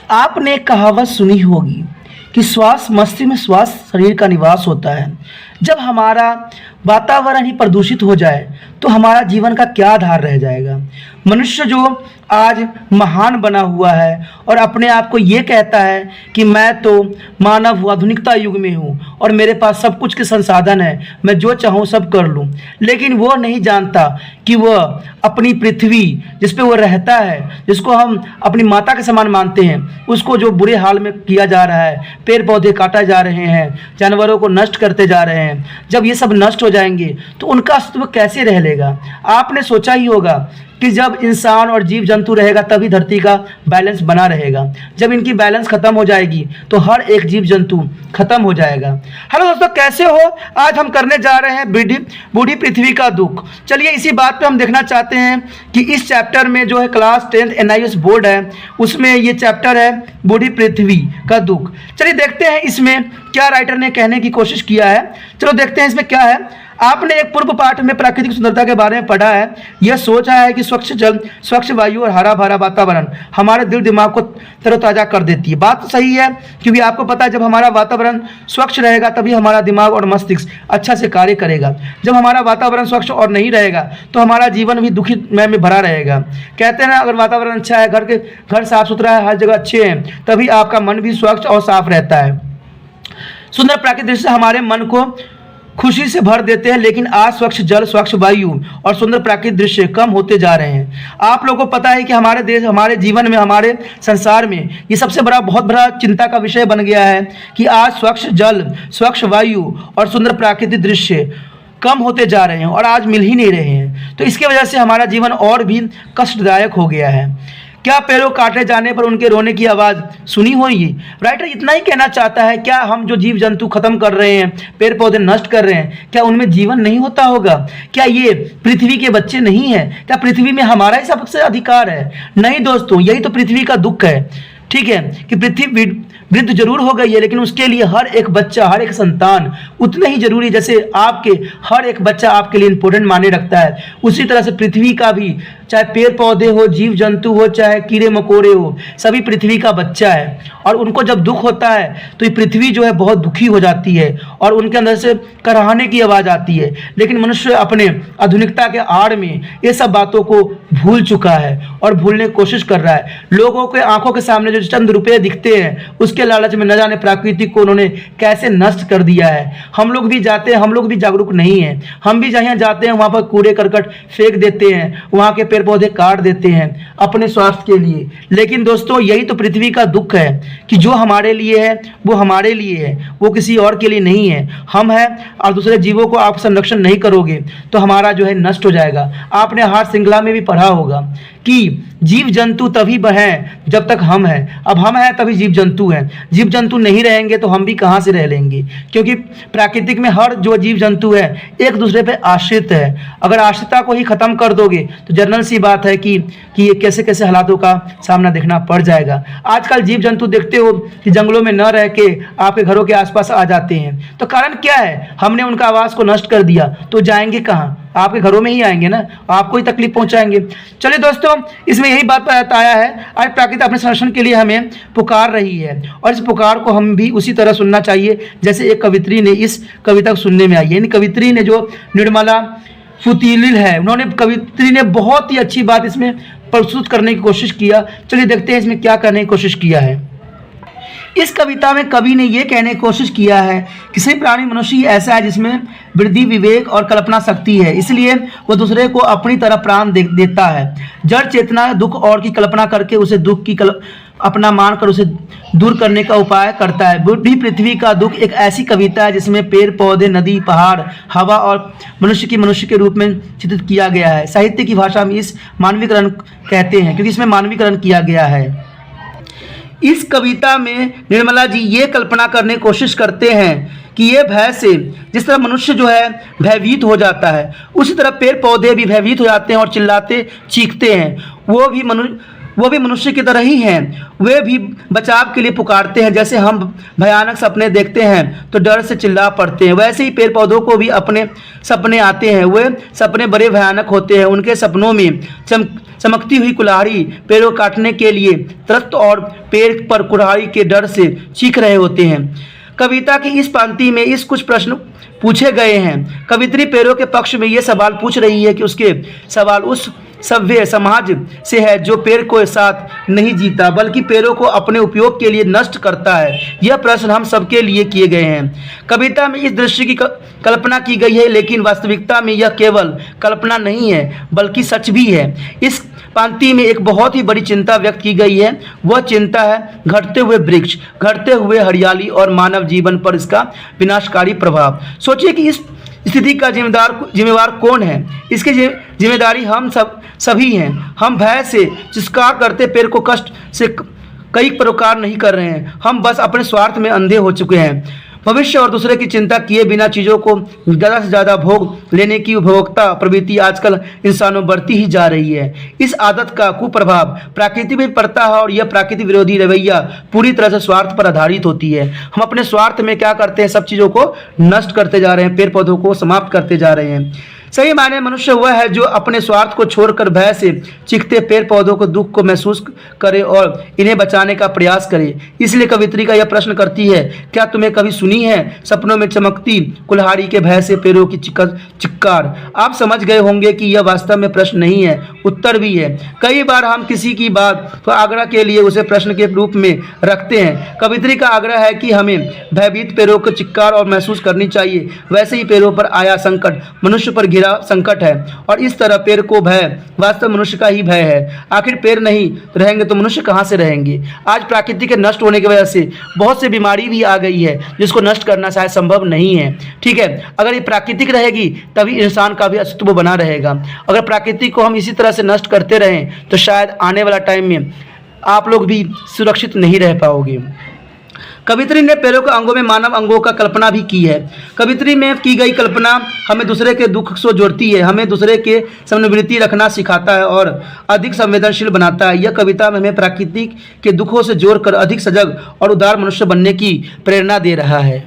आपने एक कहावत सुनी होगी कि श्वास मस्तिष्क में श्वास शरीर का निवास होता है। जब हमारा वातावरण ही प्रदूषित हो जाए तो हमारा जीवन का क्या आधार रह जाएगा। मनुष्य जो आज महान बना हुआ है और अपने आप को ये कहता है कि मैं तो मानव हूँ, आधुनिकता युग में हूँ और मेरे पास सब कुछ के संसाधन है, मैं जो चाहूँ सब कर लूँ, लेकिन वो नहीं जानता कि वह अपनी पृथ्वी जिस पे वो रहता है, जिसको हम अपनी माता के समान मानते हैं, उसको जो बुरे हाल में किया जा रहा है, पेड़ पौधे काटा जा रहे हैं, जानवरों को नष्ट करते जा रहे हैं, जब ये सब नष्ट हो जाएंगे तो उनका अस्तित्व कैसे रह लेगा। आपने सोचा ही होगा कि जब इंसान और जीव जंतु रहेगा तभी धरती का बैलेंस बना रहेगा। जब इनकी बैलेंस खत्म हो जाएगी तो हर एक जीव जंतु खत्म हो जाएगा। हेलो दोस्तों, कैसे हो? आज हम करने जा रहे हैं बूढ़ी पृथ्वी का दुख। चलिए इसी बात पे हम देखना चाहते हैं कि इस चैप्टर में जो है क्लास 10th NIOS बोर्ड है उसमें ये चैप्टर है बूढ़ी पृथ्वी का दुख। चलिए देखते हैं इसमें क्या राइटर ने कहने की कोशिश किया है। चलो देखते हैं इसमें क्या है। आपने एक पूर्व पाठ में प्राकृतिक सुंदरता के बारे में पढ़ा है। यह सोचा है कि स्वच्छ जल, स्वच्छ वायु और हरा भरा वातावरण हमारे दिल दिमाग को तरोताजा कर देती है। बात तो सही है, क्योंकि आपको पता है जब हमारा वातावरण स्वच्छ रहेगा तभी हमारा दिमाग और मस्तिष्क अच्छा से कार्य करेगा। जब हमारा वातावरण स्वच्छ और नहीं रहेगा तो हमारा जीवन भी दुखीमय में भरा रहेगा। कहते हैं ना, अगर वातावरण अच्छा है, घर साफ सुथरा है, हर जगह अच्छे हैं, तभी आपका मन भी स्वच्छ और साफ रहता है। सुंदर प्राकृतिक दृश्य हमारे मन को खुशी से भर देते हैं, लेकिन आज स्वच्छ जल, स्वच्छ वायु और सुंदर प्राकृतिक दृश्य कम होते जा रहे हैं। आप लोगों को पता है कि हमारे देश, हमारे जीवन में, हमारे संसार में ये सबसे बहुत बड़ा चिंता का विषय बन गया है कि आज स्वच्छ जल, स्वच्छ वायु और सुंदर प्राकृतिक दृश्य कम होते जा रहे हैं और आज मिल ही नहीं रहे हैं। तो इसके वजह से हमारा जीवन और भी कष्टदायक हो गया है। क्या पेड़ों काटे जाने पर उनके रोने की आवाज़ सुनी होगी? राइटर इतना ही कहना चाहता है, क्या हम जो जीव जंतु खत्म कर रहे हैं, पेड़ पौधे नष्ट कर रहे हैं, क्या उनमें जीवन नहीं होता होगा? क्या ये पृथ्वी के बच्चे नहीं हैं? क्या पृथ्वी में हमारा ही सबसे अधिकार है? नहीं दोस्तों, यही तो पृथ्वी का दुख है। ठीक है कि पृथ्वी वृद्ध जरूर हो गई है, लेकिन उसके लिए हर एक बच्चा, हर एक संतान उतने ही जरूरी, जैसे आपके हर एक बच्चा आपके लिए इंपॉर्टेंट माने रखता है, उसी तरह से पृथ्वी का भी, चाहे पेड़ पौधे हो, जीव जंतु हो, चाहे कीड़े मकोड़े हो, सभी पृथ्वी का बच्चा है। और उनको जब दुख होता है तो ये पृथ्वी जो है बहुत दुखी हो जाती है और उनके अंदर से कराहने की आवाज़ आती है। लेकिन मनुष्य अपने आधुनिकता के आड़ में ये सब बातों को भूल चुका है और भूलने की कोशिश कर रहा है। लोगों के आंखों के सामने जो चंद रुपये दिखते हैं उसके लालच में न जाने प्रकृति को उन्होंने कैसे नष्ट कर दिया है। हम लोग भी जाते हैं, हम लोग भी जागरूक नहीं हैं। हम भी जहाँ जाते हैं वहाँ पर कूड़े करकट फेंक देते हैं, वहाँ के पेड़ पौधे काट देते हैं अपने स्वास्थ्य के लिए। लेकिन दोस्तों, यही तो पृथ्वी का दुख है कि जो हमारे लिए है वो हमारे लिए है, वो किसी और के लिए नहीं है। हम हैं और दूसरे जीवों को आप संरक्षण नहीं करोगे तो हमारा जो है नष्ट हो जाएगा। आपने आहार श्रृंखला में भी पढ़ा होगा कि जीव जंतु तभी हैं जब तक हम हैं। अब हम हैं तभी जीव जंतु हैं। जीव जंतु नहीं रहेंगे तो हम भी कहाँ से रह लेंगे, क्योंकि प्राकृतिक में हर जो जीव जंतु है एक दूसरे पे आश्रित है। अगर आश्रितता को ही खत्म कर दोगे तो जनरल सी बात है कि ये कैसे कैसे हालातों का सामना देखना पड़ जाएगा। आजकल जीव जंतु देखते हो कि जंगलों में न रह के आपके घरों के आसपास आ जाते हैं। तो कारण क्या है? हमने उनका आवास को नष्ट कर दिया, तो जाएंगे कहाँ? आपके घरों में ही आएंगे ना, आपको ही तकलीफ पहुंचाएंगे। चलिए दोस्तों, इसमें यही बात बताया है, आज प्रकृति अपने संरक्षण के लिए हमें पुकार रही है और इस पुकार को हम भी उसी तरह सुनना चाहिए जैसे एक कवित्री ने इस कविता को सुनने में आई है। इन कवित्री ने जो निर्मला फुटीलिल है, उन्होंने कवित्री ने बहुत ही अच्छी बात इसमें प्रस्तुत करने की कोशिश किया। चलिए देखते हैं इसमें क्या करने की कोशिश किया है। इस कविता में कवि ने यह कहने की कोशिश किया है कि सभी प्राणी मनुष्य ही ऐसा है जिसमें वृद्धि, विवेक और कल्पना शक्ति है, इसलिए वह दूसरे को अपनी तरह प्राण देता है। जड़ चेतना दुख और की कल्पना करके उसे दुख की अपना मानकर उसे दूर करने का उपाय करता है। बूढ़ी पृथ्वी का दुख एक ऐसी कविता है जिसमें पेड़ पौधे, नदी, पहाड़, हवा और मनुष्य के रूप में चित्रित किया गया है। साहित्य की भाषा में इस मानवीकरण कहते हैं, क्योंकि इसमें मानवीकरण किया गया है। इस कविता में निर्मला जी ये कल्पना करने की कोशिश करते हैं कि ये भय से जिस तरह मनुष्य जो है भयभीत हो जाता है, उसी तरह पेड़ पौधे भी भयभीत हो जाते हैं और चिल्लाते चीखते हैं। वो भी मनुष्य की तरह ही हैं। वे भी बचाव के लिए पुकारते हैं। जैसे हम भयानक सपने देखते हैं तो डर से चिल्ला पड़ते हैं, वैसे ही पेड़ पौधों को भी अपने सपने आते हैं। वे सपने बड़े भयानक होते हैं। उनके सपनों में चमकती हुई कुल्हाड़ी पेड़ों काटने के लिए त्रस्त और पेड़ पर कुल्हाड़ी के डर से चीख रहे होते हैं। कविता की इस पंक्ति में इस कुछ प्रश्न पूछे गए हैं। कवित्री पेड़ों के पक्ष में ये सवाल पूछ रही है कि उसके सवाल उस सभ्य समाज से है जो पेड़ को साथ नहीं जीता बल्कि पेड़ों को अपने उपयोग के लिए नष्ट करता है। यह प्रश्न हम सबके लिए किए गए हैं। कविता में इस दृश्य की कल्पना की गई है, लेकिन वास्तविकता में यह केवल कल्पना नहीं है बल्कि सच भी है। इस पंक्ति में एक बहुत ही बड़ी चिंता व्यक्त की गई है। वह चिंता है घटते हुए वृक्ष, घटते हुए हरियाली और मानव जीवन पर इसका विनाशकारी प्रभाव। सोचिए कि इस स्थिति का जिम्मेवार कौन है। इसकी जिम्मेदारी हम सभी हैं। हम भय से चित्कार करते पेड़ को कष्ट से कई प्रकार नहीं कर रहे हैं, हम बस अपने स्वार्थ में अंधे हो चुके हैं। भविष्य और दूसरे की चिंता किए बिना चीज़ों को ज़्यादा से ज़्यादा भोग लेने की उपभोक्ता प्रवृत्ति आजकल इंसानों बढ़ती ही जा रही है। इस आदत का कुप्रभाव प्रकृति में पड़ता है और यह प्रकृति विरोधी रवैया पूरी तरह से स्वार्थ पर आधारित होती है। हम अपने स्वार्थ में क्या करते हैं, सब चीज़ों को नष्ट करते जा रहे हैं, पेड़ पौधों को समाप्त करते जा रहे हैं। सही मायने मनुष्य वह है जो अपने स्वार्थ को छोड़कर भय से चीखते पेड़ पौधों को दुख को महसूस करे और इन्हें बचाने का प्रयास करे। इसलिए कवित्री का यह प्रश्न करती है, क्या तुम्हें कभी सुनी है सपनों में चमकती कुल्हाड़ी के भय से पेड़ों की चिक्कार? आप समझ गए होंगे कि यह वास्तव में प्रश्न नहीं है, उत्तर भी है। कई बार हम किसी की बात तो आग्रह के लिए उसे प्रश्न के रूप में रखते हैं। कवित्री का आग्रह है कि हमें भयभीत पेड़ों को चिक्कार और महसूस करनी चाहिए। वैसे ही पेड़ों पर आया संकट मनुष्य पर संकट है और इस तरह पेड़ को भय वास्तव मनुष्य का ही भय है। आखिर पेड़ नहीं रहेंगे तो मनुष्य कहां से रहेंगे? आज प्रकृति के नष्ट होने की वजह से बहुत सी बीमारी भी आ गई है जिसको नष्ट करना शायद संभव नहीं है। ठीक है, अगर ये प्राकृतिक रहेगी तभी इंसान का भी अस्तित्व बना रहेगा। अगर प्रकृति को हम इसी तरह से नष्ट करते रहें तो शायद आने वाला टाइम में आप लोग भी सुरक्षित नहीं रह पाओगे। कवित्री ने पेड़ों के अंगों में मानव अंगों का कल्पना भी की है। कवित्री में की गई कल्पना हमें दूसरे के दुख से जोड़ती है, हमें दूसरे के सहानुभूति रखना सिखाता है और अधिक संवेदनशील बनाता है। यह कविता में हमें प्रकृति के दुखों से जोड़कर अधिक सजग और उदार मनुष्य बनने की प्रेरणा दे रहा है।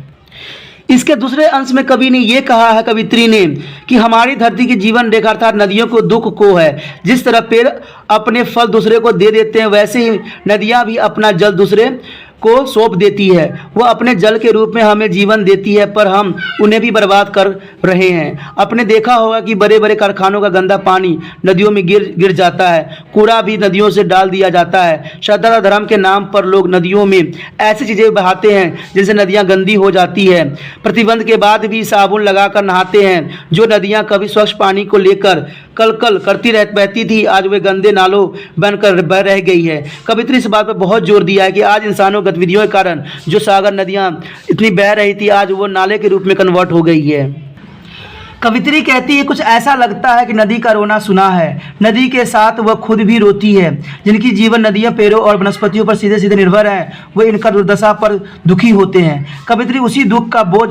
इसके दूसरे अंश में कवि ने यह कहा है, कवित्री ने, कि हमारी धरती की जीवन रेखा अर्थात नदियों को दुख को है। जिस तरह पेड़ अपने फल दूसरे को दे देते हैं वैसे ही नदियां भी अपना जल दूसरे को सौंप देती है। वह अपने जल के रूप में हमें जीवन देती है पर हम उन्हें भी बर्बाद कर रहे हैं। आपने देखा होगा कि बड़े बड़े कारखानों का गंदा पानी नदियों में गिर जाता है, कूड़ा भी नदियों से डाल दिया जाता है। श्रद्धा धर्म के नाम पर लोग नदियों में ऐसी चीज़ें बहाते हैं जिनसे नदियाँ गंदी हो जाती है। प्रतिबंध के बाद भी साबुन लगाकर नहाते हैं। जो नदियाँ कभी स्वच्छ पानी को लेकर कल करती बहती थी आज वे गंदे नालों बनकर बह रह गई है। कवित्री इस बात पर बहुत जोर दिया है कि आज इंसानों गतिविधियों के कारण जो सागर नदियां इतनी बह रही थी आज वो नाले के रूप में कन्वर्ट हो गई है। कवित्री कहती है, कुछ ऐसा लगता है कि नदी का रोना सुना है। नदी के साथ वह खुद भी रोती है। जिनकी जीवन नदियां पेड़ों और वनस्पतियों पर सीधे सीधे निर्भर है वे इनका दुर्दशा पर दुखी होते हैं। कवित्री उसी दुख का बोझ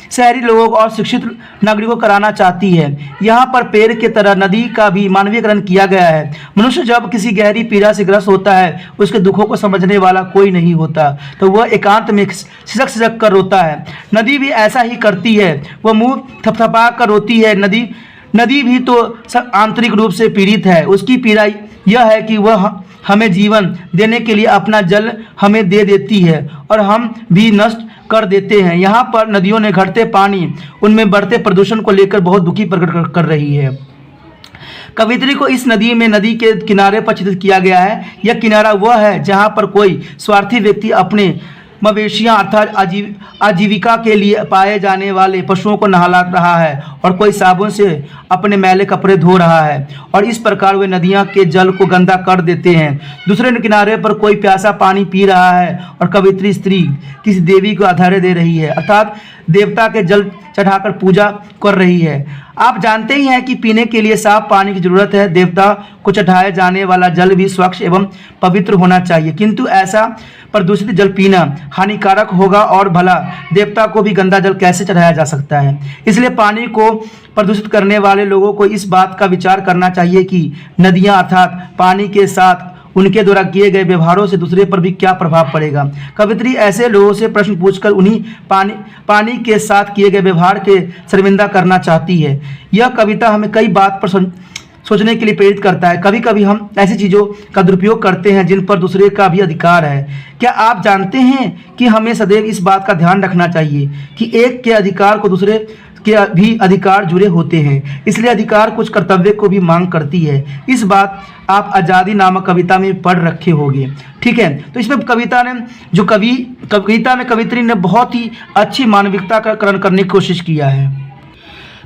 शहरी लोगों और शिक्षित नागरिकों को कराना चाहती है। यहाँ पर पेड़ की तरह नदी का भी मानवीयकरण किया गया है। मनुष्य जब किसी गहरी पीड़ा से ग्रस्त होता है उसके दुखों को समझने वाला कोई नहीं होता तो वह एकांत में सिसक सिसक कर रोता है। नदी भी ऐसा ही करती है, वह मुंह थपथपा कर रोती है। नदी भी तो आंतरिक रूप से पीड़ित है। उसकी पीड़ा यह है कि वह हमें जीवन देने के लिए अपना जल हमें दे देती है और हम भी नष्ट कर देते हैं। यहाँ पर नदियों ने घटते पानी उनमें बढ़ते प्रदूषण को लेकर बहुत दुखी प्रकट कर रही है। कवित्री को इस नदी के किनारे पर चित्रित किया गया है। यह किनारा वह है जहाँ पर कोई स्वार्थी व्यक्ति अपने मवेशियाँ अर्थात आजीविका के लिए पाए जाने वाले पशुओं को नहला रहा है और कोई साबुन से अपने मैले कपड़े धो रहा है और इस प्रकार वे नदियाँ के जल को गंदा कर देते हैं। दूसरे किनारे पर कोई प्यासा पानी पी रहा है और कवित्री स्त्री किसी देवी को आधार्य दे रही है अर्थात देवता के जल चढ़ाकर पूजा कर रही है। आप जानते ही हैं कि पीने के लिए साफ पानी की जरूरत है। देवता को चढ़ाए जाने वाला जल भी स्वच्छ एवं पवित्र होना चाहिए, किंतु ऐसा प्रदूषित जल पीना हानिकारक होगा और भला देवता को भी गंदा जल कैसे चढ़ाया जा सकता है। इसलिए पानी को प्रदूषित करने वाले लोगों को इस बात का विचार करना चाहिए कि नदियाँ अर्थात पानी के साथ उनके द्वारा किए गए व्यवहारों से दूसरे पर भी क्या प्रभाव पड़ेगा। कवित्री ऐसे लोगों से प्रश्न पूछकर उन्हीं पानी के साथ किए गए व्यवहार के शर्मिंदा करना चाहती है। यह कविता हमें कई बात पर सोचने के लिए प्रेरित करता है। कभी कभी हम ऐसी चीज़ों का दुरुपयोग करते हैं जिन पर दूसरे का भी अधिकार है। क्या आप जानते हैं कि हमें सदैव इस बात का ध्यान रखना चाहिए कि एक के अधिकार को दूसरे के भी अधिकार जुड़े होते हैं, इसलिए अधिकार कुछ कर्तव्य को भी मांग करती है। इस बात आप आज़ादी नामक कविता में पढ़ रखे होंगे। ठीक है, तो इसमें कविता में कवित्री ने बहुत ही अच्छी मानविकता का करण करने की कोशिश किया है।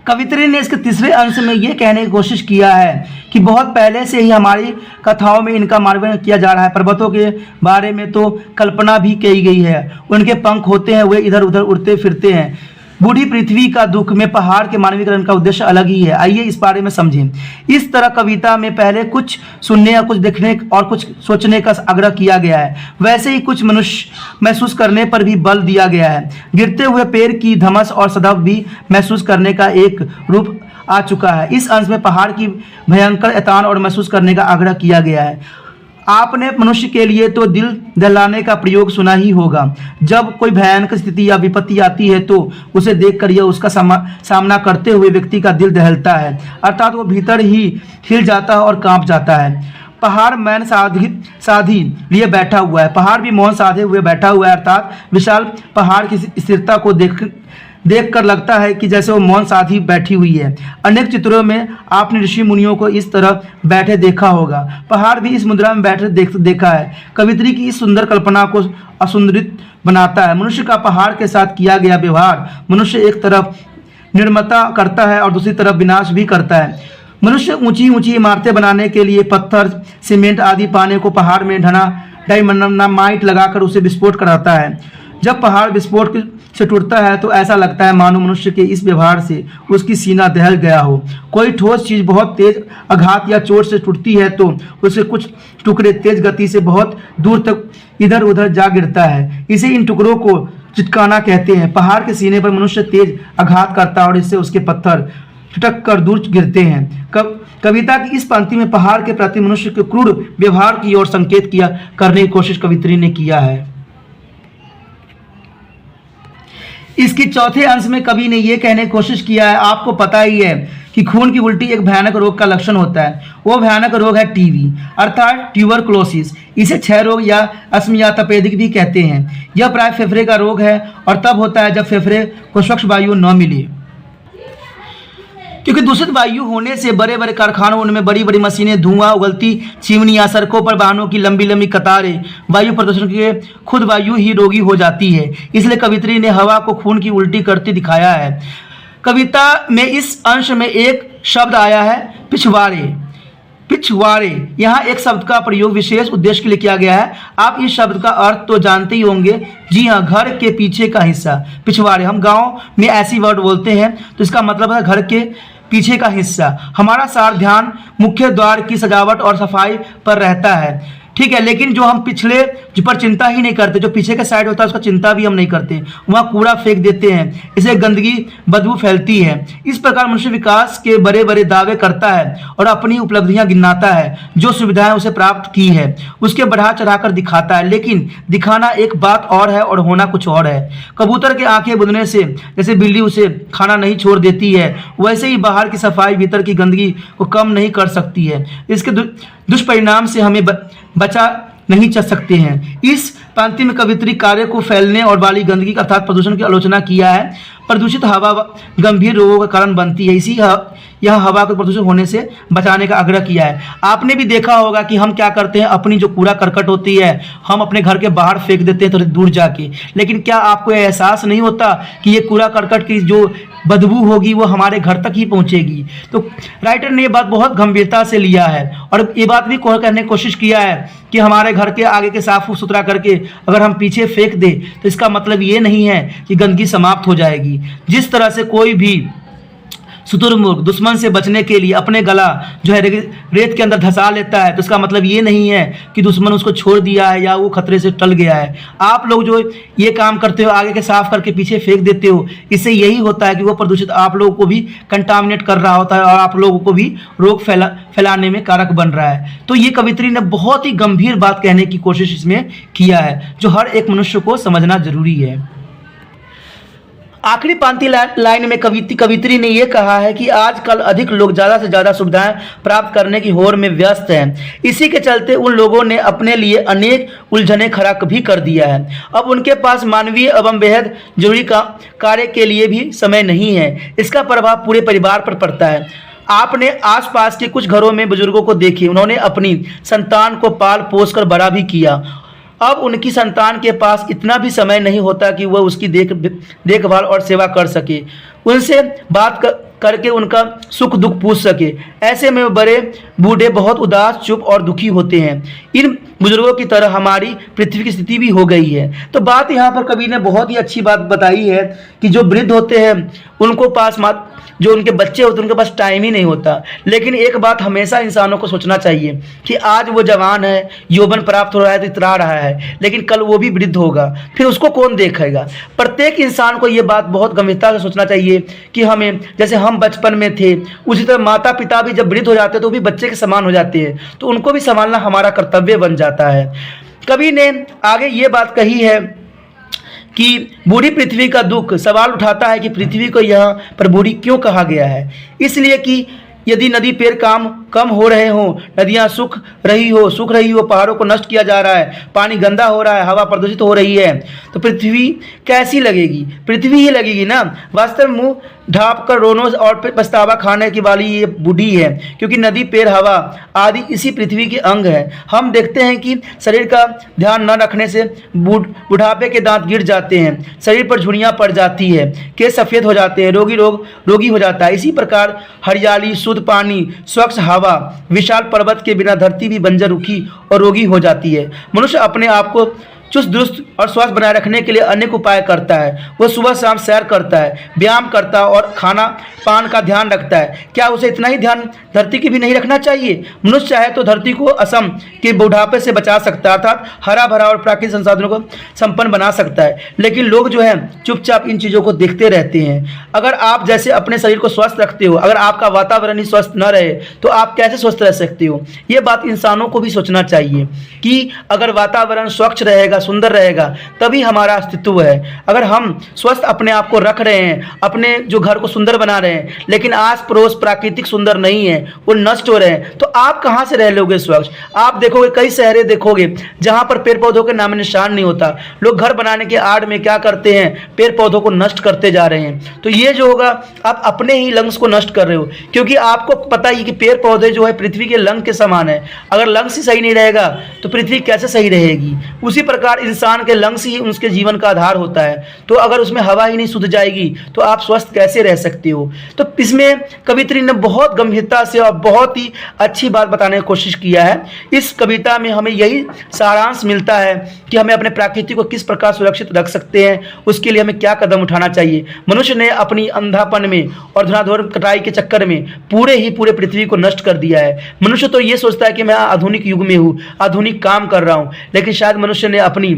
कवित्री ने इसके तीसरे अंश में ये कहने की कोशिश किया है कि बहुत पहले से ही हमारी कथाओं में इनका मानव किया जा रहा है। पर्वतों के बारे में तो कल्पना भी की गई है, उनके पंख होते हैं, वे इधर उधर उड़ते फिरते हैं। बूढ़ी पृथ्वी का दुख में पहाड़ के मानवीकरण का उद्देश्य अलग ही है। आइए इस बारे में समझें। इस तरह कविता में पहले कुछ सुनने या कुछ देखने और कुछ सोचने का आग्रह किया गया है, वैसे ही कुछ मनुष्य महसूस करने पर भी बल दिया गया है। गिरते हुए पेड़ की धमस और सदब भी महसूस करने का एक रूप आ चुका है। इस अंश में पहाड़ की भयंकर एतान और महसूस करने का आग्रह किया गया है। आपने मनुष्य के लिए तो दिल दहलाने का प्रयोग सुना ही होगा। जब कोई भयानक स्थिति या विपत्ति आती है तो उसे देखकर यह उसका सामना करते हुए व्यक्ति का दिल दहलता है, अर्थात वो भीतर ही हिल जाता है और कांप जाता है। पहाड़ मौन साधी लिए बैठा हुआ है, पहाड़ भी मौन साधे हुए बैठा हुआ है, अर्थात विशाल पहाड़ की स्थिरता को देख कर लगता है कि जैसे वो मौन साधी बैठी हुई है। अनेक चित्रों में आपने ऋषि मुनियों को इस तरह बैठे देखा होगा। पहाड़ भी इस मुद्रा में बैठे देखा है। कवित्री की इस सुंदर कल्पना को असुंदरित बनाता है। मनुष्य का पहाड़ के साथ किया गया व्यवहार मनुष्य एक तरफ निर्मता करता है और दूसरी तरफ विनाश भी करता है। मनुष्य ऊंची ऊंची इमारतें बनाने के लिए पत्थर, सीमेंट आदि पाने को पहाड़ में डायनामाइट लगाकर उसे विस्फोट कराता है। जब पहाड़ विस्फोट से टूटता है तो ऐसा लगता है मानो मनुष्य के इस व्यवहार से उसकी सीना दहल गया हो। कोई ठोस चीज बहुत तेज आघात या चोट से टूटती है तो उसके कुछ टुकड़े तेज गति से बहुत दूर तक इधर उधर जा गिरता है। इसे इन टुकड़ों को चिटकाना कहते हैं। पहाड़ के सीने पर मनुष्य तेज आघात करता है और इससे उसके पत्थर छिटक कर दूर गिरते हैं। कविता की इस पंक्ति में पहाड़ के प्रति मनुष्य के क्रूर व्यवहार की ओर संकेत करने की कोशिश कवित्री ने किया है। इसकी चौथे अंश में कवि ने यह कहने की कोशिश किया है, आपको पता ही है कि खून की उल्टी एक भयानक रोग का लक्षण होता है। वो भयानक रोग है टीबी अर्थात ट्यूबरक्लोसिस। इसे क्षय रोग या अस्थमा या तपेदिक भी कहते हैं। यह प्राय फेफड़े का रोग है और तब होता है जब फेफड़े को स्वच्छ वायु न मिले, क्योंकि दूषित वायु होने से बड़े बड़े कारखानों उनमें बड़ी बड़ी मशीनें, धुआं, उगलती चिमनियां, सड़कों पर वाहनों की लंबी लंबी कतारें, वायु प्रदूषण के खुद वायु ही रोगी हो जाती है। इसलिए कवित्री ने हवा को खून की उल्टी करती दिखाया है। कविता में इस अंश में एक शब्द आया है पिछवाड़े। यहाँ एक शब्द का प्रयोग विशेष उद्देश्य के लिए किया गया है। आप इस शब्द का अर्थ तो जानते ही होंगे। जी हाँ, घर के पीछे का हिस्सा पिछवाड़े। हम गांव में ऐसी वर्ड बोलते हैं तो इसका मतलब है घर के पीछे का हिस्सा। हमारा सारा ध्यान मुख्य द्वार की सजावट और सफाई पर रहता है, ठीक है, लेकिन जो हम पिछले पर चिंता ही नहीं करते, जो पीछे का साइड होता है उसका चिंता भी हम नहीं करते, वहाँ कूड़ा फेंक देते हैं, इससे गंदगी बदबू फैलती है। इस प्रकार मनुष्य विकास के बड़े बड़े दावे करता है और अपनी उपलब्धियां गिनाता है, जो सुविधाएं उसे प्राप्त की है उसके बढ़ा चढ़ाकर दिखाता है, लेकिन दिखाना एक बात और है और होना कुछ और है। कबूतर के आंखें बुनने से जैसे बिल्ली उसे खाना नहीं छोड़ देती है, वैसे ही बाहर की सफाई भीतर की गंदगी को कम नहीं कर सकती है। इसके दुष्परिणाम से हमें बचा नहीं जा सकते हैं। इस पंक्ति में कवित्री कार्य को फैलने और वाली गंदगी अर्थात प्रदूषण की आलोचना किया है। प्रदूषित हवा गंभीर रोगों का कारण बनती है, इसी यह हवा को प्रदूषित होने से बचाने का आग्रह किया है। आपने भी देखा होगा कि हम क्या करते हैं, अपनी जो कूड़ा करकट होती है हम अपने घर के बाहर फेंक देते हैं थोड़ी दूर जाके, लेकिन क्या आपको एहसास नहीं होता कि ये कूड़ा करकट की जो बदबू होगी वो हमारे घर तक ही पहुंचेगी। तो राइटर ने ये बात बहुत गंभीरता से लिया है और ये बात भी कहने की कोशिश किया है कि हमारे घर के आगे के साफ सुथरा करके अगर हम पीछे फेंक दें तो इसका मतलब ये नहीं है कि गंदगी समाप्त हो जाएगी। जिस तरह से कोई भी शुतुरमुर्ग दुश्मन से बचने के लिए अपने गला जो है रेत के अंदर धंसा लेता है तो इसका मतलब ये नहीं है कि दुश्मन उसको छोड़ दिया है या वो खतरे से टल गया है। आप लोग जो ये काम करते हो, आगे के साफ करके पीछे फेंक देते हो, इससे यही होता है कि वो प्रदूषित आप लोगों को भी कंटामिनेट कर रहा होता है और आप लोगों को भी रोग फैलाने में कारक बन रहा है। तो ये कवित्री ने बहुत ही गंभीर बात कहने की कोशिश इसमें किया है जो हर एक मनुष्य को समझना जरूरी है। आखिरी पांति लाइन में कवित्री ने यह कहा है कि आजकल अधिक लोग ज़्यादा से ज़्यादा सुविधाएं प्राप्त करने की होड़ में व्यस्त हैं। इसी के चलते उन लोगों ने अपने लिए अनेक उलझनें खड़ा भी कर दिया है। अब उनके पास मानवीय एवं बेहद जरूरी कार्य के लिए भी समय नहीं है। इसका प्रभाव पूरे परिवार पर पड़ता है। आपने आसपास के कुछ घरों में बुजुर्गों को देखे, उन्होंने अपनी संतान को पाल पोस कर बड़ा भी किया। अब उनकी संतान के पास इतना भी समय नहीं होता कि वह उसकी देखभाल और सेवा कर सके, उनसे बात करके उनका सुख दुख पूछ सके। ऐसे में बड़े बूढ़े बहुत उदास, चुप और दुखी होते हैं। इन बुजुर्गों की तरह हमारी पृथ्वी की स्थिति भी हो गई है। तो बात यहाँ पर कवि ने बहुत ही अच्छी बात बताई है कि जो वृद्ध होते हैं उनको पास जो उनके बच्चे होते हैं उनके पास टाइम ही नहीं होता। लेकिन एक बात हमेशा इंसानों को सोचना चाहिए कि आज वो जवान है, यौवन प्राप्त हो रहा है तो इतरा रहा है, लेकिन कल वो भी वृद्ध होगा, फिर उसको कौन देखेगा। प्रत्येक इंसान को ये बात बहुत गंभीरता से सोचना चाहिए कि हमें, जैसे हम बचपन में थे उसी तरह माता पिता भी जब वृद्ध हो जाते हैं तो भी बच्चे के समान हो जाते हैं, तो उनको भी संभालना हमारा कर्तव्य बन जाता है। कवि ने आगे ये बात कही है कि बूढ़ी पृथ्वी का दुख सवाल उठाता है कि पृथ्वी को यहाँ पर बूढ़ी क्यों कहा गया है। इसलिए कि यदि नदी पेड़ कम हो रहे हों, नदियाँ सूख रही हो, पहाड़ों को नष्ट किया जा रहा है, पानी गंदा हो रहा है, हवा प्रदूषित हो रही है, तो पृथ्वी कैसी लगेगी? पृथ्वी ही लगेगी ना। वास्तव में मुंह ढाँप कर रोनो और पछतावा खाने की वाली ये बूढ़ी है, क्योंकि नदी पेड़ हवा आदि इसी पृथ्वी के अंग है। हम देखते हैं कि शरीर का ध्यान न रखने से बुढ़ापे के दांत गिर जाते हैं, शरीर पर झुर्रियाँ पड़ जाती है, केस सफ़ेद हो जाते हैं, रोगी हो जाता है। इसी प्रकार हरियाली, शुद्ध पानी, स्वच्छ हवा, विशाल पर्वत के बिना धरती भी बंजर, रूखी और रोगी हो जाती है। मनुष्य अपने आप को चुस्त दुरुस्त और स्वास्थ्य बनाए रखने के लिए अनेक उपाय करता है। वह सुबह शाम सैर करता है, व्यायाम करता है और खाना पान का ध्यान रखता है। क्या उसे इतना ही ध्यान धरती की भी नहीं रखना चाहिए? मनुष्य चाहे तो धरती को असम के बुढ़ापे से बचा सकता है, अर्थात हरा भरा और प्राकृतिक संसाधनों को संपन्न बना सकता है। लेकिन लोग जो है चुपचाप इन चीज़ों को देखते रहते हैं। अगर आप जैसे अपने शरीर को स्वस्थ रखते हो, अगर आपका वातावरण ही स्वस्थ न रहे तो आप कैसे स्वस्थ रह सकते हो? ये बात इंसानों को भी सोचना चाहिए कि अगर वातावरण स्वच्छ रहेगा, सुंदर रहेगा, तभी हमारा अस्तित्व है। अगर हम स्वस्थ अपने आप को रख रहे हैं, अपने जो घर को सुंदर बना रहे हैं, लेकिन आस पड़ोस प्राकृतिक सुंदर नहीं है, वो नष्ट हो रहे हैं, तो आप कहाँ से रह लोगे स्वच्छ? आप देखोगे कई शहरें देखोगे जहाँ पर पेड़ पौधों के नाम निशान नहीं होता। लोग घर बनाने के आड़ में क्या करते हैं, पेड़ पौधों को नष्ट करते जा रहे हैं। तो ये जो होगा, आप अपने ही लंग्स को नष्ट कर रहे हो, क्योंकि आपको पता ही कि पेड़ पौधे जो है पृथ्वी के लंग के समान है। अगर लंग्स ही सही नहीं रहेगा तो पृथ्वी कैसे सही रहेगी? उसी प्रकार इंसान के लंग्स ही उसके जीवन का आधार होता है। तो अगर उसमें हवा ही नहीं शुद्ध जाएगी तो आप स्वस्थ कैसे रह सकते हो? तो इसमें कवित्री ने बहुत गंभीरता से और बहुत ही अच्छी बात बताने की कोशिश किया है। इस कविता में हमें यही सारांश मिलता है कि हमें अपने प्रकृति को किस प्रकार सुरक्षित रख सकते हैं, उसके लिए हमें क्या कदम उठाना चाहिए। मनुष्य ने अपनी अंधापन में और धुआंधार कटाई के चक्कर में पूरे पृथ्वी को नष्ट कर दिया है। मनुष्य तो ये सोचता है कि मैं आधुनिक युग में हूँ, आधुनिक काम कर रहा हूँ, लेकिन शायद मनुष्य ने अपनी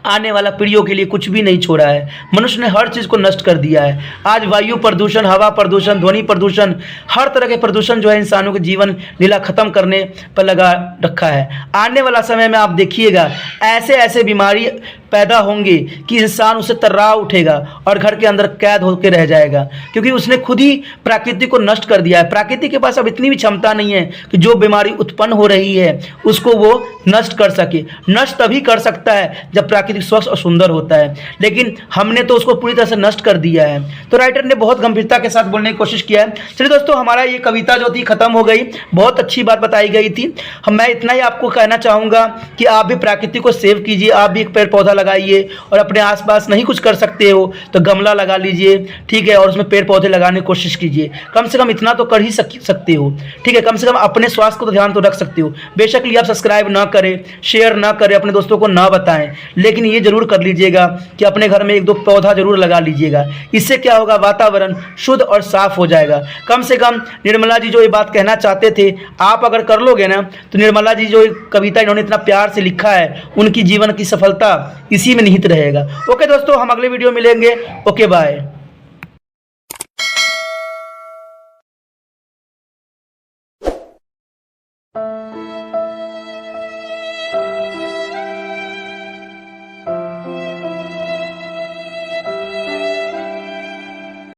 आने वाला पीढ़ियों के लिए कुछ भी नहीं छोड़ा है। मनुष्य ने हर चीज़ को नष्ट कर दिया है। आज वायु प्रदूषण, हवा प्रदूषण, ध्वनि प्रदूषण, हर तरह के प्रदूषण जो है इंसानों के जीवन लीला खत्म करने पर लगा रखा है। आने वाला समय में आप देखिएगा ऐसे ऐसे बीमारी पैदा होंगे कि इंसान उसे तर्रा उठेगा और घर के अंदर कैद होकर रह जाएगा, क्योंकि उसने खुद ही प्रकृति को नष्ट कर दिया है। प्रकृति के पास अब इतनी भी क्षमता नहीं है कि जो बीमारी उत्पन्न हो रही है उसको वो नष्ट कर सके। नष्ट तभी कर सकता है जब प्राकृतिक स्वच्छ और सुंदर होता है, लेकिन हमने तो उसको पूरी तरह से नष्ट कर दिया है। तो राइटर ने बहुत गंभीरता के साथ बोलने की कोशिश किया है। चलिए दोस्तों, हमारा ये कविता जो थी खत्म हो गई। बहुत अच्छी बात बताई गई थी। मैं इतना ही आपको कहना चाहूँगा कि आप भी प्रकृति को सेव कीजिए, आप भी एक पेड़ पौधा लगाइए, और अपने आसपास नहीं कुछ कर सकते हो तो गमला लगा लीजिए, ठीक है, और उसमें पेड़ पौधे लगाने की कोशिश कीजिए। कम से कम इतना तो कर ही सकते हो, ठीक है। कम से कम अपने स्वास्थ्य को तो ध्यान तो रख सकते हो। बेशक लिए आप सब्सक्राइब ना करें, शेयर ना करें, अपने दोस्तों को ना बताएं, लेकिन ये जरूर कर लीजिएगा कि अपने घर में एक दो पौधा जरूर लगा लीजिएगा। इससे क्या होगा, वातावरण शुद्ध और साफ हो जाएगा। कम से कम निर्मला जी जो ये बात कहना चाहते थे, आप अगर कर लोगे ना, तो निर्मला जी जो कविता इन्होंने इतना प्यार से लिखा है, उनकी जीवन की सफलता इसी में निहित रहेगा। ओके दोस्तों, हम अगले वीडियो मिलेंगे। Okay bye.